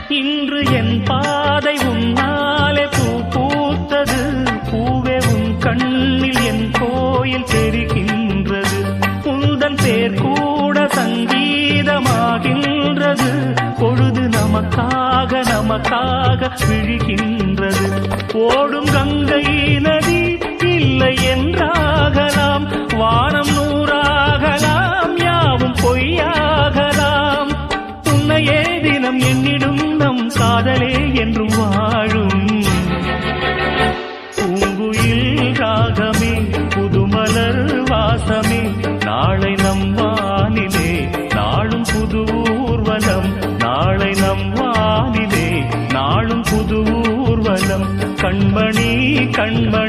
இன்று என் பாதை உன்னாலே பூ பூத்தது. பூவே உன் கண்ணில் என் கோயில் தெரிகின்றது. உந்தன் பேர் கூட சங்கீதமாகின்றது. பொழுது நமக்காக நமக்காக விழுகின்றது. ஓடும் கங்கை நதி இல்லை என்றாகலாம். வானம் நூறாகலாம், யாவும் பொய்யாகலாம். உன்னையே தினம் என்னிடும் நம் காதலே என்றும் வாழும். பூங்குயில் ராகமே, புதுமலர் வாசமே, நாளை நம் வானிலே நாளும் புது ஊர்வலம். நாளை நம் வானிலே நாளும் புது ஊர்வலம். கண்மணி கண்மணி